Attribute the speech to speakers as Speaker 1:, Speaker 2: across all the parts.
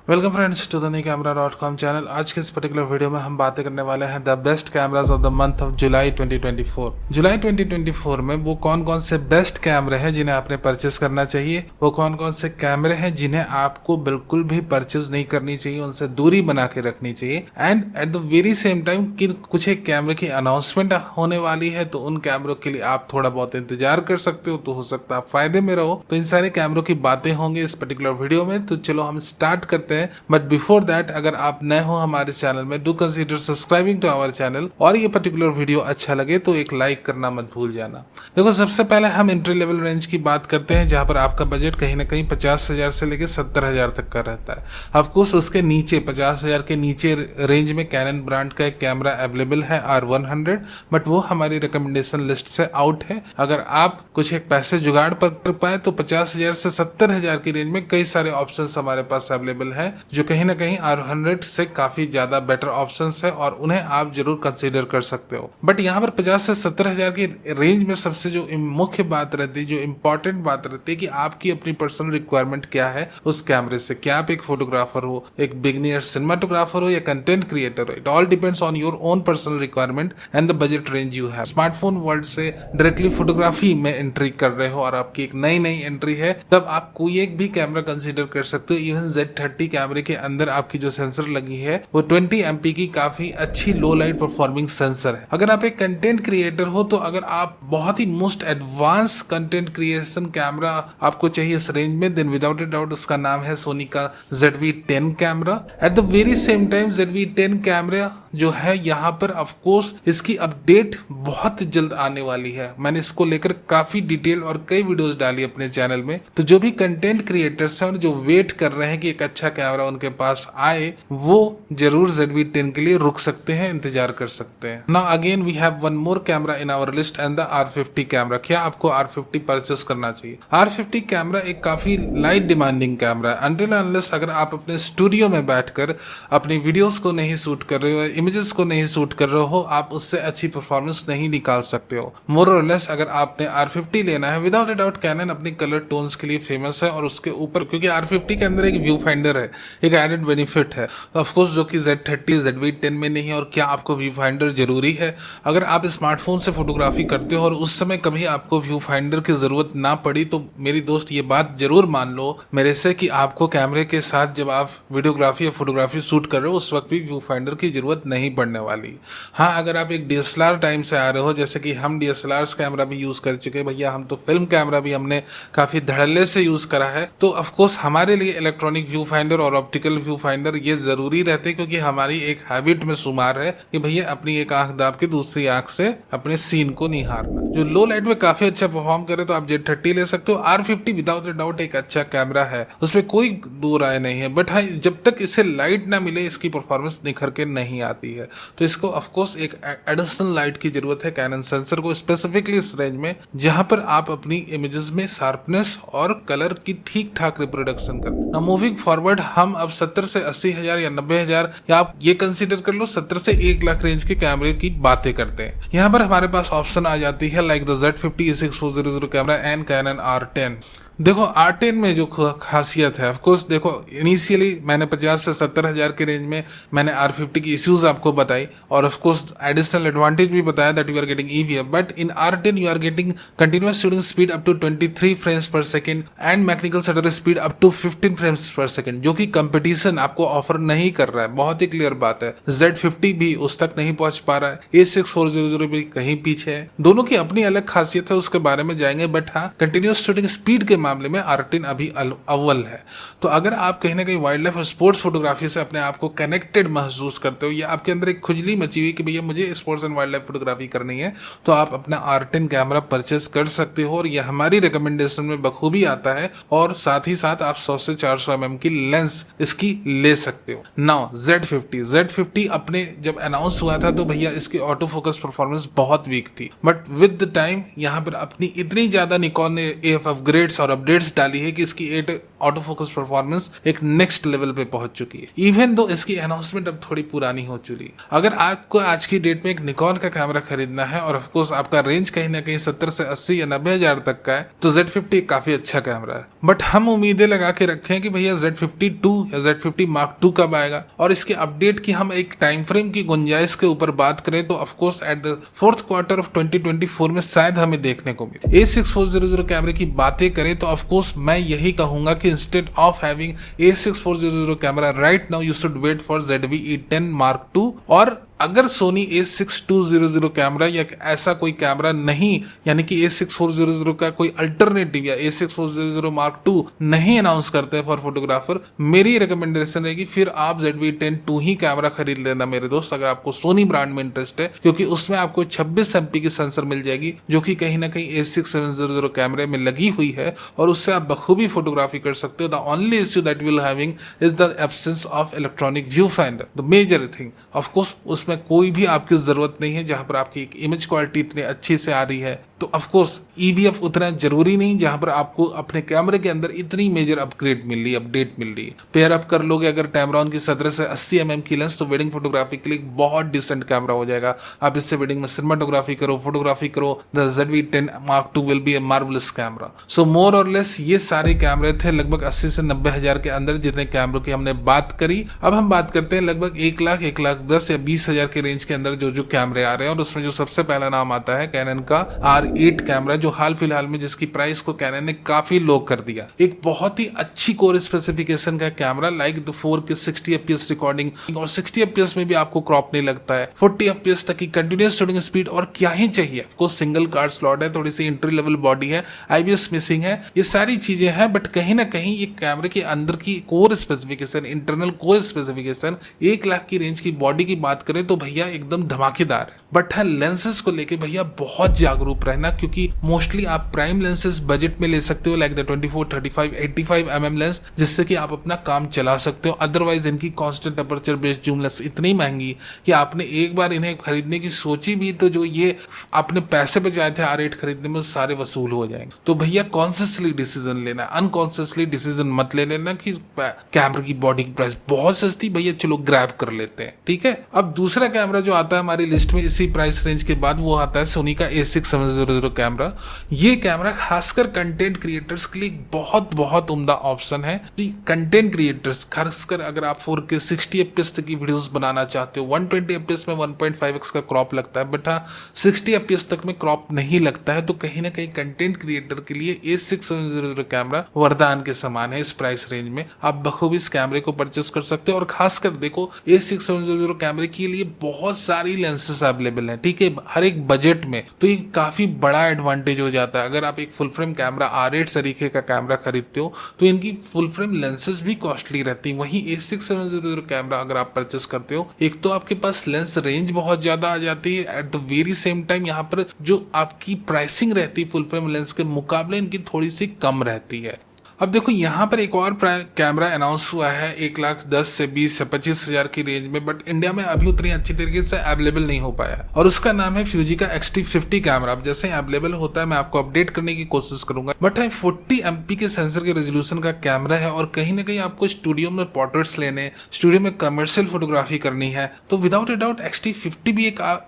Speaker 1: Welcome friends to the new camera dot com channel. आज के इस पर्टिकुलर वीडियो में हम बातें करने वाले हैं the best cameras of the month of July 2024। जुलाई 2024 में वो कौन कौन से बेस्ट कैमरे हैं जिन्हें आपने परचेस करना चाहिए, वो कौन कौन से कैमरे हैं जिन्हें आपको बिल्कुल भी परचेस नहीं करनी चाहिए, उनसे दूरी बना के रखनी चाहिए। And at the very same time कि कुछ एक कैमरे की अनाउंसमेंट होने वाली है, तो उन कैमरों के लिए आप थोड़ा बहुत इंतजार कर सकते हो, तो हो सकता है आप फायदे में रहो। तो इन सारे कैमरों की बातें होंगी इस पर्टिकुलर वीडियो में, तो चलो हम स्टार्ट करते हैं। बट बिफोर दैट, अगर आप नए हो हमारे चैनल में, do consider subscribing to our channel, और ये पर्टिकुलर वीडियो अच्छा लगे तो एक लाइक करना मत भूल जाना। देखो, सबसे पहले हम एंट्री लेवल रेंज की बात करते हैं, जहां पर आपका बजट कहीं ना कहीं 50,000 से लेकर 70,000 तक का रहता है। ऑफकोर्स उसके नीचे 50,000 के नीचे रेंज में कैनन ब्रांड का एक कैमरा अवेलेबल है R100, बट वो हमारी रिकमेंडेशन लिस्ट से आउट है। अगर आप कुछ एक पैसे जुगाड़ पर कर पाए तो 50,000 से 70,000 की रेंज में कई सारे ऑप्शंस हमारे पास अवेलेबल है, जो कहीं ना कहीं R100 से काफी ज्यादा बेटर ऑप्शंस है और उन्हें आप जरूर कंसीडर कर सकते हो। बट यहाँ पर 50 से 70,000 की रेंज में सबसे जो मुख्य बात रहती है, जो इम्पोर्टेंट बात रहती है, कि आपकी अपनी पर्सनल रिक्वायरमेंट क्या है उस कैमरे से। क्या आप एक फोटोग्राफर हो, एक बिगिनियर सिनेमाटोग्राफर हो या कंटेंट क्रिएटर हो, it all depends on your own personal requirement and the budget range you have. Smartphone world से डायरेक्टली फोटोग्राफी में एंट्री कर रहे हो और आपकी एक नई एंट्री है, तब आप कोई एक भी कैमरा कंसीडर कर सकते हो। इवन Z30 कैमरे के अंदर आपकी जो सेंसर लगी है वो 20 MP की काफी अच्छी लो लाइट परफॉर्मिंग सेंसर है। अगर आप एक कंटेंट क्रिएटर हो, तो अगर आप बहुत ही most advance content creation camera आपको चाहिए इस रेंज में, देन विदाउट ए डाउट उसका नाम है सोनी का ZV-10 camera. At the very same time ZV-10 camera जो है, यहाँ पर ऑफकोर्स इसकी अपडेट बहुत जल्द आने वाली है। मैंने इसको लेकर काफी डिटेल और कई वीडियोस डाली अपने चैनल में, तो जो भी कंटेंट क्रिएटर्स हैं और जो वेट कर रहे हैं कि एक अच्छा कैमरा उनके पास आए, वो जरूर ZV-10 के लिए रुक सकते हैं, इंतजार कर सकते हैं। Now again we have one more camera in our list and the R50 camera. क्या आपको R50 परचेस करना चाहिए? R50 कैमरा एक काफी लाइट डिमांडिंग कैमरा है। अनटिल अनलेस अगर आप अपने स्टूडियो में बैठकर अपनी वीडियोस को नहीं शूट कर रहे हो, इमेजेस को नहीं शूट कर रहे हो, आप उससे अच्छी परफॉर्मेंस नहीं निकाल सकते हो। मोर और लेस अगर आपने R50 लेना है, विदाउट ए डाउट कैनन अपनी कलर टोन्स के लिए फेमस है, और उसके ऊपर क्योंकि R50 के अंदर एक व्यू फाइंडर है, एक एडेड बेनिफिट है ऑफकोर्स, जो कि Z30 ZV-10 में नहीं है। और क्या आपको व्यू फाइंडर जरूरी है? अगर आप स्मार्टफोन से फोटोग्राफी करते हो और उस समय कभी आपको व्यू फाइंडर की जरूरत ना पड़ी, तो मेरी दोस्त ये बात जरूर मान लो मेरे से कि आपको कैमरे के साथ जब आप वीडियोग्राफी या फोटोग्राफी शूट कर रहे हो, उस वक्त भी व्यू फाइंडर की जरूरत नहीं पड़ने वाली। हाँ, अगर आप एक DSLR टाइम से आ रहे हो, जैसे कि हम DSLR कैमरा भी यूज कर चुके हैं भैया, हम तो फिल्म कैमरा भी हमने काफी धड़ल्ले से यूज करा है, तो ऑफकोर्स हमारे लिए इलेक्ट्रॉनिक व्यू फाइंडर और ऑप्टिकल व्यू फाइंडर ये जरूरी रहते हैं, क्योंकि हमारी एक हैबिट में शुमार है कि भैया अपनी एक आंख दाब के दूसरी आंख से अपने सीन को निहारना। जो लो लाइट में काफी अच्छा परफॉर्म करे तो आप Z30 ले सकते हो। R50 विदाउट ए डाउट एक अच्छा कैमरा है, उसमें कोई दो राय नहीं है, बट हाँ, जब तक इसे लाइट ना मिले इसकी परफॉर्मेंस निखर के नहीं आती है। तो इसको ऑफकोर्स एक एडिशनल लाइट की जरूरत है कैनन सेंसर को, स्पेसिफिकली इस रेंज में, जहां पर आप अपनी इमेजेस में शार्पनेस और कलर की ठीक ठाक रिप्रोडक्शन कर। मूविंग फॉरवर्ड, हम अब 70 से 80,000 या 90,000, या आप ये कंसीडर कर लो 70 से 1 लाख रेंज के कैमरे की बातें करते हैं। यहाँ पर हमारे पास ऑप्शन आ जाती है like the Z50 A6400 camera and Canon R10। देखो, R10 में जो खासियत है, ऑफकोर्स देखो, इनिशियली मैंने 50 से 70,000 के रेंज में मैंने R50 की इश्यूज आपको बताई, और ऑफकोर्स एडिशनल एडवांटेज भी बताया that you are getting EVF, but in R10 you are getting continuous shooting speed up to 23 frames per second and mechanical shutter speed up to 15 frames per second, जो कि competition आपको offer नहीं कर रहा है। बहुत ही क्लियर बात है, Z50 भी उस तक नहीं पहुंच पा रहा है, A6400 भी कहीं पीछे है। दोनों की अपनी अलग खासियत है, उसके बारे में जाएंगे, बट हाँ, कंटिन्यूअस शूटिंग स्पीड के मामले में R10 अभी अव्वल है। तो अगर आप कहीं ना कहीं वाइल्ड लाइफ और स्पोर्ट्स फोटोग्राफी से अपने आप को कनेक्टेड महसूस करते हो, या आपके अंदर एक खुजली मची हुई कि भैया मुझे sports and wild life photography करनी है, तो आप अपना R10 कैमरा परचेस कर सकते हो, और यह हमारी रिकमेंडेशन में बखूबी आता है। और साथ ही साथ आप 100 से 400 mm की लेंस इसकी ले सकते हो। नाउ Z50 अपने जब अनाउंस हुआ था, तो भैया इसकी ऑटो फोकस परफॉर्मेंस बहुत वीक थी, बट विद द टाइम यहाँ पर अपनी इतनी ज्यादा निकॉन ने AF अपग्रेड्स और अपडेट्स डाली है कि इसकी 8 ऑटो फोकस परफॉर्मेंस एक नेक्स्ट लेवल पे पहुंच चुकी है। इवन दो इसकी अनाउंसमेंट अब थोड़ी पुरानी हो चुकी है। अगर आपको आज की डेट में एक निकॉन का कैमरा खरीदना है और ऑफकोर्स आपका रेंज कहीं ना कहीं 70 से 80 या 90 हजार तक का है तो Z50 काफी अच्छा कैमरा है। बट हम उम्मीदें लगा के रखे हैं कि भैया Z50-2 या Z50 Mark II कब आएगा, और इसके अपडेट की हम एक टाइम फ्रेम की गुंजाइश के ऊपर बात करें तो of course at the fourth quarter of 2024 में शायद हमें देखने को मिले। A6400 कैमरे की बातें करें तो ऑफकोर्स मैं यही कहूंगा कि instead of having A6400 camera right now you should wait for ZV-E10 Mark II। और अगर सोनी A6200 कैमरा या ऐसा कोई कैमरा नहीं, यानी कि A6400 का कोई अल्टरनेटिव या A6400 Mark II नहीं अनाउंस करते हैं फॉर फोटोग्राफर, मेरी रिकमेंडेशन रहेगी फिर आप ZV-10 ही कैमरा खरीद लेना मेरे दोस्त, अगर आपको सोनी ब्रांड में इंटरेस्ट है, क्योंकि उसमें आपको 26 MP की सेंसर मिल जाएगी जो कि कहीं ना कहीं A6700 कैमरे में लगी हुई है और उससे आप बखूबी फोटोग्राफी कर सकते हो। The only issue that will having is the absence of electronic viewfinder, the major thing. Of course उसमें कोई भी आपकी जरूरत नहीं है जहां पर आपकी एक इमेज क्वालिटी इतनी अच्छी से आ रही है, तो ऑफ कोर्स EVF उतना जरूरी नहीं जहां पर आपको अपने कैमरे के अंदर इतनी मेजर अपग्रेड मिल रही है, अपडेट मिल रही है। पेयर अप कर लोगे अगर Tamron की 17 से 80 mm की लेंस तो वेडिंग फोटोग्राफी के लिए बहुत डिसेंट कैमरा हो जाएगा। आप इससे वेडिंग में सिनेमाटोग्राफी करो, फोटोग्राफी करो, the ZV-10 Mark II will be a marvellous camera. So more or less ये सारे कैमरे थे लगभग 80 से 90 हजार के अंदर जितने कैमरों की हमने बात करी। अब हम बात करते हैं लगभग 1 लाख 1 लाख 10 या 20 हजार के रेंज के अंदर जो कैमरे आ रहे हैं, और उसमें जो सबसे पहला नाम आता है कैनन का R8 कैमरा, जो हाल फिलहाल में जिसकी प्राइस को कैनन ने काफी लो कर दिया। एक बहुत ही अच्छी कोर स्पेसिफिकेशन का camera, like the 4K 60 FPS recording, और 60 FPS में भी आपको क्रॉप नहीं लगता है, 40 FPS तक की कंटिन्यूअस शूटिंग स्पीड, और क्या ही चाहिए आपको। सिंगल कार्ड स्लॉट है, थोड़ी सी एंट्री लेवल बॉडी है, IBS मिसिंग है, ये सारी चीजें हैं, बट कहीं ना कहीं ये कैमरे के अंदर की core specification, internal core specification 1 lakh की रेंज की बॉडी की बात करें तो भैया एकदम धमाकेदार है। बट है लेंसेज को लेके भैया बहुत जागरूक रहना, क्योंकि मोस्टली आप प्राइम लेंसेज बजट में ले सकते हो, लाइक द 24, 35, 85 mm लेंस, जिससे कि आप अपना काम चला सकते हो। अदरवाइज इनकी constant aperture based zoom lens इतनी महंगी कि आपने एक बार इन्हें खरीदने की सोची भी तो जो ये आपने पैसे बचाए थे R8 खरीदने में सारे वसूल हो जाएंगे। तो भैया कॉन्शियसली डिसीजन लेना, अनकॉन्शियसली डिसीजन मत ले लेना कि कैमरे की बॉडी की प्राइस बहुत सस्ती, भैया चलो ग्रैब कर लेते हैं, ठीक है। अब दूसरा कैमरा जो आता है हमारी लिस्ट में इसी प्राइस रेंज के बाद, वो आता है सोनी का A6700 कैमरा। ये कैमरा खासकर कंटेंट क्रिएटर्स के लिए बहुत बहुत उम्दा ऑप्शन है। कंटेंट क्रिएटर्स खासकर अगर आप 4K 60 FPS तक की वीडियोस बनाना चाहते हो, 120 FPS में 1.5x का क्रॉप लगता है, बट हाँ 60 FPS तक में क्रॉप नहीं लगता है, तो कहीं ना कहीं कंटेंट क्रिएटर के लिए A6700 कैमरा वरदान के समान है। इस प्राइस रेंज में आप बखूबी इस कैमरे को परचेस कर सकते हो, और खासकर देखो A6700 कैमरे के लिए बहुत सारी लेंसेस अवेलेबल है, ठीक है, हर एक बजट में, तो ये काफी बड़ा एडवांटेज हो जाता है। अगर आप एक फुल फ्रेम कैमरा R8 तरीके का कैमरा खरीदते हो तो इनकी फुल फ्रेम लेंसेज भी कॉस्टली रहती है। वहीं A6700 कैमरा अगर आप परचेस करते हो, एक तो आपके पास लेंस रेंज बहुत ज्यादा आ जाती है, at the very same time यहाँ पर जो आपकी प्राइसिंग रहती है फुल फ्रेम लेंस के मुकाबले इनकी थोड़ी सी कम रहती है। अब देखो यहाँ पर एक और कैमरा अनाउंस हुआ है 1 लाख 10 से 20 से 25 हजार की रेंज में, बट इंडिया में अभी उतनी अच्छी तरीके से अवेलेबल नहीं हो पाया, और उसका नाम है फ्यूजी का XT50 कैमरा। अब जैसे अवेलेबल होता है मैं आपको अपडेट करने की कोशिश करूंगा, बट है 40 MP के सेंसर के रेजोल्यूशन का कैमरा है, और कहीं ना कहीं आपको स्टूडियो में पोर्ट्रेट्स लेने, स्टूडियो में कमर्शियल फोटोग्राफी करनी है, तो विदाउट ए डाउट XT50 भी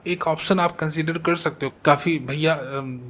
Speaker 1: एक ऑप्शन आप कंसिडर कर सकते हो। काफी भैया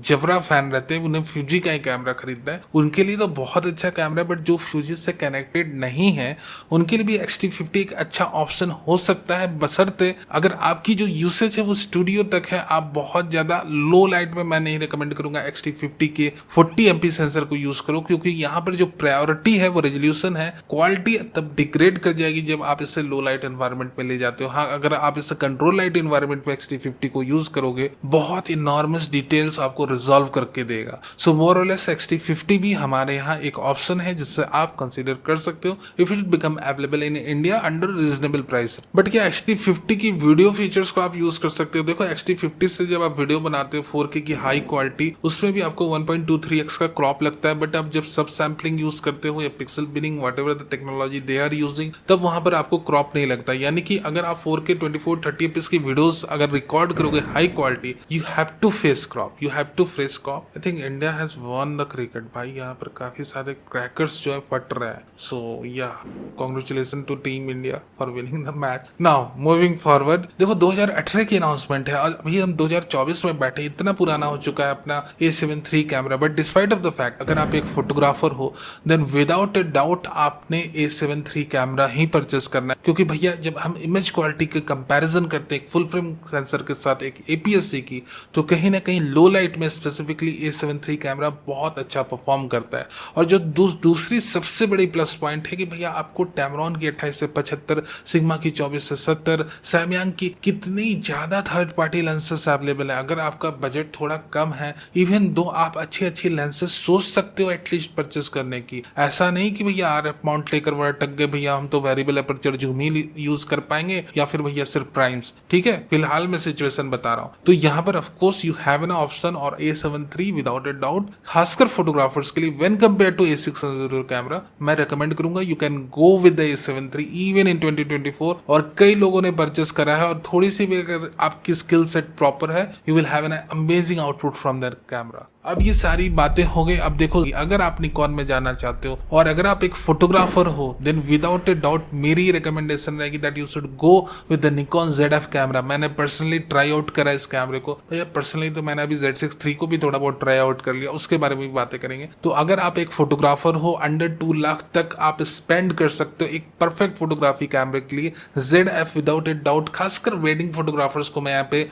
Speaker 1: जबरा फैन रहते हैं, उन्हें फ्यूजी का ही कैमरा खरीदना है, उनके लिए तो बहुत अच्छा कैमरा, बट जो फ्यूजी से कनेक्टेड नहीं है उनके लिए भी XT50 एक अच्छा ऑप्शन हो सकता है, बशर्ते अगर आपकी जो यूसेज है वो स्टूडियो तक है। आप बहुत ज्यादा लो लाइट में मैं नहीं रिकमेंड करूंगा XT50 के 40 MP सेंसर को यूज करो, क्योंकि यहाँ पर जो प्रायोरिटी है वो रेजोल्यूशन है, क्वालिटी तब डिग्रेड कर जाएगी जब आप इसे लो लाइट एनवायरनमेंट में ले जाते हो। हाँ, अगर आप इसे कंट्रोल लाइट एनवायरनमेंट में XT50 को यूज करोगे बहुत इनॉर्मस डिटेल्स आपको रिजॉल्व करके देगा। सो मोर और लेस XT50 भी हमारे यहाँ एक ऑप्शन है जिससे आप कंसीडर कर सकते हो if it become available in India under reasonable price. But क्या XT50 की वीडियो फीचर्स को आप यूज कर सकते हो? देखो XT50 से जब आप वीडियो बनाते हो 4K की हाई क्वालिटी, उसमें भी आपको 1.23x का क्रॉप लगता है, बट आप जब सब सैम्पलिंग यूज करते हो या pixel binning whatever the technology they are using, तब वहां पर आपको क्रॉप नहीं लगता। यानी कि अगर आप 4K 24 30 FPS की वीडियोस अगर रिकॉर्ड करोगे high quality, you have to face crop, you have to face crop. I think India has won the cricket भाई, यहाँ पर काफी सारे क्रैकर्स जो है फट रहे हैं। So yeah congratulation to team India for winning the match. Now moving forward, देखो 2018 की अनाउंसमेंट है और अभी हम 2024 में बैठे, इतना पुराना हो चुका है अपना A7 III camera. But despite of the fact, अगर आप एक फोटोग्राफर हो देन विदाउट ए डाउट आपने A7 III कैमरा ही परचेस करना है, क्योंकि भैया जब हम इमेज क्वालिटी के कंपैरिजन करते हैं एक फुल फ्रेम सेंसर के साथ एक APS-C की, तो कहीं ना कहीं लो लाइट में स्पेसिफिकली A7 III कैमरा बहुत अच्छा परफॉर्म करता है। और जो दूसरी सबसे बड़ी प्लस पॉइंट है कि भैया आपको टैमरॉन की 28 से 75, सिग्मा की 24 से 70, सैमयंग की कितनी ज्यादा थर्ड पार्टी लेंसेस अवेलेबल है। अगर आपका बजट थोड़ा कम है, इवन दो आप अच्छी लेंसेस सोच सकते हो एटलीस्ट परचेस करने की। ऐसा नहीं कि भैया RF माउंट लेकर बड़ा टक गए, भैया हम तो वेरिएबल अपर्चर जूम ही यूज कर पाएंगे या फिर भैया सिर्फ प्राइम्स। ठीक है, फिलहाल मैं सिचुएशन बता रहा हूँ। तो यहाँ पर of course you have an option और A7 III without a doubt, खासकर फोटोग्राफर्स के लिए when compare to A600 camera मैं रेकमेंड करूंगा you can go with the A7 III even in 2024। और कई लोगों ने परचेस करा है और थोड़ी सी भी अगर आपकी स्किल सेट प्रॉपर है, you will have an amazing output from that camera. अब ये सारी बातें हो गई। अब देखो, अगर आप निकॉन में जाना चाहते हो और अगर आप एक फोटोग्राफर हो देन विदाउट ए डाउट मेरी रिकमेंडेशन रहेगी that you should go with the Nikon ZF camera. मैंने पर्सनली ट्राई आउट करा इस कैमरे को भैया, पर्सनली तो मैंने अभी Z6 III को भी थोड़ा बहुत ट्राई आउट कर लिया, उसके बारे में भी बातें करेंगे। तो अगर आप एक फोटोग्राफर हो, अंडर 2 लाख तक आप स्पेंड कर सकते हो एक परफेक्ट फोटोग्राफी कैमरे के लिए, ZF विदाउट ए डाउट। खासकर वेडिंग फोटोग्राफर्स को मैं यहाँ पे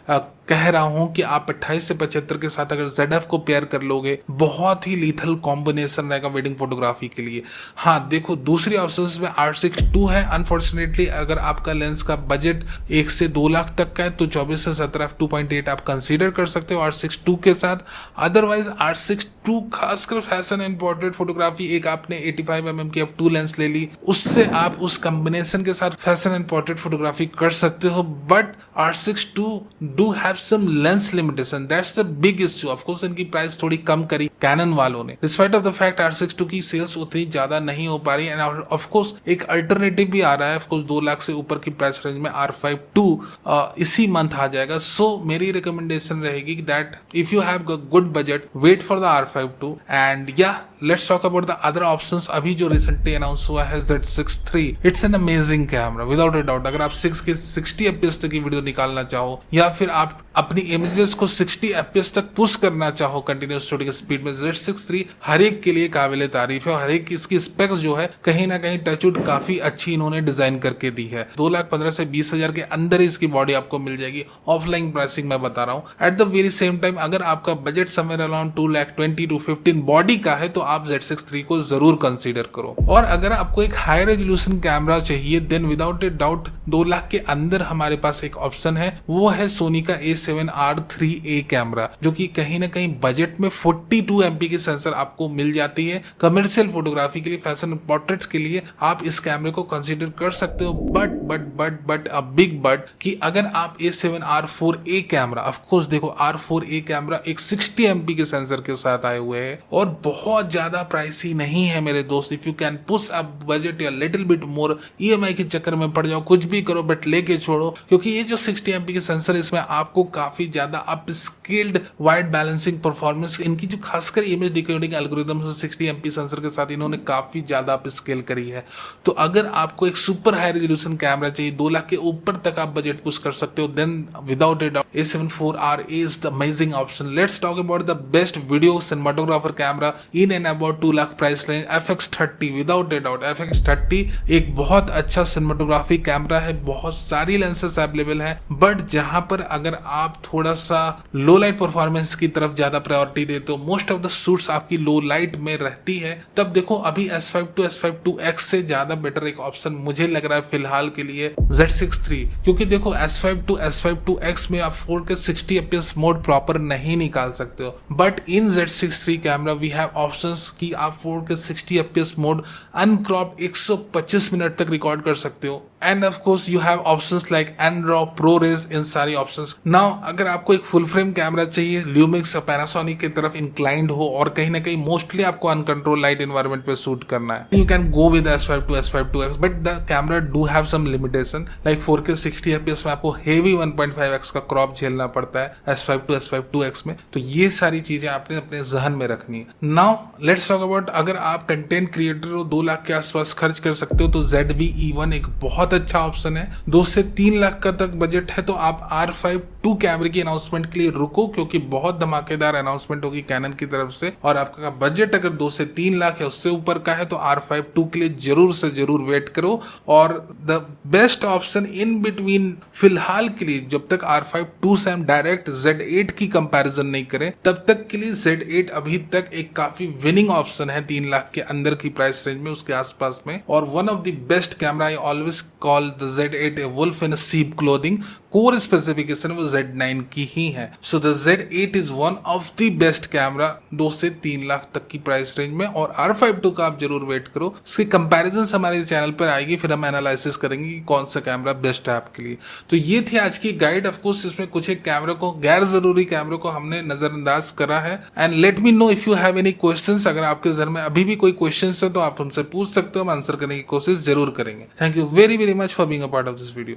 Speaker 1: कह रहा हूं कि आप 28 से 75 के साथ अगर ZF को पेयर कर लोगे, बहुत ही लीथल कॉम्बिनेशन रहेगा वेडिंग फोटोग्राफी के लिए। हाँ देखो, दूसरी ऑप्शंस में R6 II है। अनफॉर्चुनेटली अगर आपका लेंस का बजट 1 से 2 लाख तक का है तो 24 से 17 f2.8 आप कंसीडर कर सकते हो R6 II के साथ। अदरवाइज R6 II खासकर फैशन एंड पोर्ट्रेट फोटोग्राफी, एक आपने 85mm की f2 लेंस ले ली, उससे आप उस कॉम्बिनेशन के साथ फैशन एंड पोर्ट्रेट फोटोग्राफी कर सकते हो। But R6 II do have some lens limitation, that's the big issue। of course इनकी प्राइस थोड़ी कम करी कैनन वालों ने, despite of the fact R6 II की सेल्स उतनी ज्यादा नहीं हो पा रही है। एंड ऑफ कोर्स एक अल्टरनेटिव भी आ रहा है, ऑफ कोर्स 2 लाख से ऊपर की प्राइस रेंज में R5 II इसी मंथ आ जाएगा। सो मेरी रिकमेंडेशन रहेगी that if you have good budget, wait for the R5 II। And या let's talk about the other options. अभी जो रिसेंटली अनाउंस हुआ है Z6 III, it's an amazing camera without a doubt. अगर आप 60 FPS तक की वीडियो निकालना चाहो या फिर आप अपनी इमेजेस को 60 FPS तक पुश करना चाहो कंटिन्यूस शूटिंग स्पीड में, Z6 III हर एक के लिए काबिले तारीफ है। और हर एक इसकी स्पेक्स जो है कहीं ना कहीं टचवुड काफी अच्छी इन्होंने डिजाइन करके दी है। 2,15,000 से 20,000 के अंदर ही इसकी बॉडी आपको मिल जाएगी। ऑफलाइन प्राइसिंग मैं बता रहा हूँ। At the very same time अगर आपका budget somewhere around 2,20,000 to 15 body का है तो आप Z6 III को जरूर कंसीडर करो। और अगर आपको एक हाई रेजोल्यूशन कैमरा चाहिए then without a doubt 2 lakh के अंदर हमारे पास एक ऑप्शन है, वो है सोनी का A7R III कैमरा, जो कि कहीं ना कहीं बजट में 42 MP की सेंसर आपको मिल जाती है। कमर्शियल फोटोग्राफी के लिए, फैशन पोर्ट्रेट्स के लिए आप इस कैमरे को कंसीडर कर सकते हो। बट अ बिग बट कि अगर आप A7R IV camera, of course देखो R4A कैमरा एक 60 MP के सेंसर के साथ आए हुए हैं और बहुत ज्यादा प्राइसी नहीं है मेरे दोस्त। If you can push up budget या लिटिल बिट मोर, EMI के चक्कर में पड़ जाओ, कुछ भी करो बट लेके छोड़ो, क्योंकि ये जो 60 MP के सेंसर इसमें आपको काफी ज्यादा up scaled wide balancing performance, इनकी जो खासकर image decoding algorithm 60 MP sensor के साथ इन्होंने काफी ज्यादा अप स्केल करी है। तो अगर आपको एक सुपर हाई रेजोल्यूशन कैमरा चाहिए, 2 लाख के ऊपर तक आप बजट पुश कर सकते हो, then without a doubt A7 IVRA is the amazing option. Let's talk about the best video cinematographer camera in and about 2 lakh price range, FX30। Without a doubt FX30 एक बहुत अच्छा सिनेमाटोग्राफी कैमरा है, बहुत सारी lenses available है। But जहां पर अगर आप थोड़ा सा लो लाइट परफॉर्मेंस की तरफ ज्यादा प्रायोरिटी देते हो, मोस्ट ऑफ द शूट्स आपकी लो लाइट में रहती है, तब देखो अभी S5 II S5 IIX से ज्यादा बेटर एक ऑप्शन मुझे लग रहा है फिलहाल के लिए Z6 III। क्योंकि देखो S5 II S5 IIX में आप 4K 60 FPS मोड प्रॉपर नहीं निकाल सकते हो, but in Z6 III camera we have options कि आप 4K 60 FPS mode uncrop 125 minute तक रिकॉर्ड कर सकते हो। And of course you have options like N RAW, ProRes, इन सारी ऑप्शंस। नाउ अगर आपको एक फुल फ्रेम कैमरा चाहिए, ल्यूमिक्स या पैनासोनिक की तरफ इंक्लाइंड हो और कहीं ना कहीं मोस्टली आपको अनकंट्रोल लाइट एनवायरनमेंट पे शूट करना है, you can go with S5 II, S5 IIX, but the camera do have some limitation like 4K 60 FPS में आपको हेवी 1.5x का क्रॉप झेलना पड़ता है S5 II, S5 IIX में। तो ये सारी चीजें आपने अपने जहन में रखनी है। नाउ लेट्स टॉक अबाउट, अगर आप कंटेंट क्रिएटर हो, 2 लाख के आसपास खर्च कर सकते हो तो ZV-E1 एक बहुत अच्छा ऑप्शन है। 2 से 3 लाख का तक बजट है तो आप R5 II कैमरे की अनाउंसमेंट के लिए रुको, क्योंकि बहुत धमाकेदार अनाउंसमेंट होगी कैनन की तरफ से। और आपका बजट अगर 2 से 3 लाख है, उससे ऊपर का है, तो R5 II के लिए जरूर से जरूर वेट करो। और the best option in between फिलहाल के लिए, जब तक R5 II से हम डायरेक्ट Z8 की कंपैरिजन नहीं करें, तब तक के लिए Z8 अभी तक एक काफी विनिंग ऑप्शन है 3 लाख के अंदर की प्राइस रेंज में, उसके आसपास में। और one of the best camera I always call the Z8 a wolf in sheep clothing. Core specification वो Z9 की ही है। So the Z8 is one of the best camera 2 से 3 लाख तक की प्राइस रेंज में। और R5 II का आप जरूर वेट करो, उसकी कंपैरिजन हमारे चैनल पर आएगी, फिर हम एनालिसिस करेंगे कि कौन सा कैमरा बेस्ट है आपके लिए। तो ये थी आज की गाइड। ऑफ कोर्स इसमें कुछ एक कैमरा को, गैर जरूरी कैमरे को हमने नजरअंदाज करा है। And let me know if you have any questions. अगर आपके घर में अभी भी कोई क्वेश्चंस है तो आप हमसे पूछ सकते हो, हम आंसर करने की कोशिश जरूर करेंगे। Thank you very very much for being a part of this video.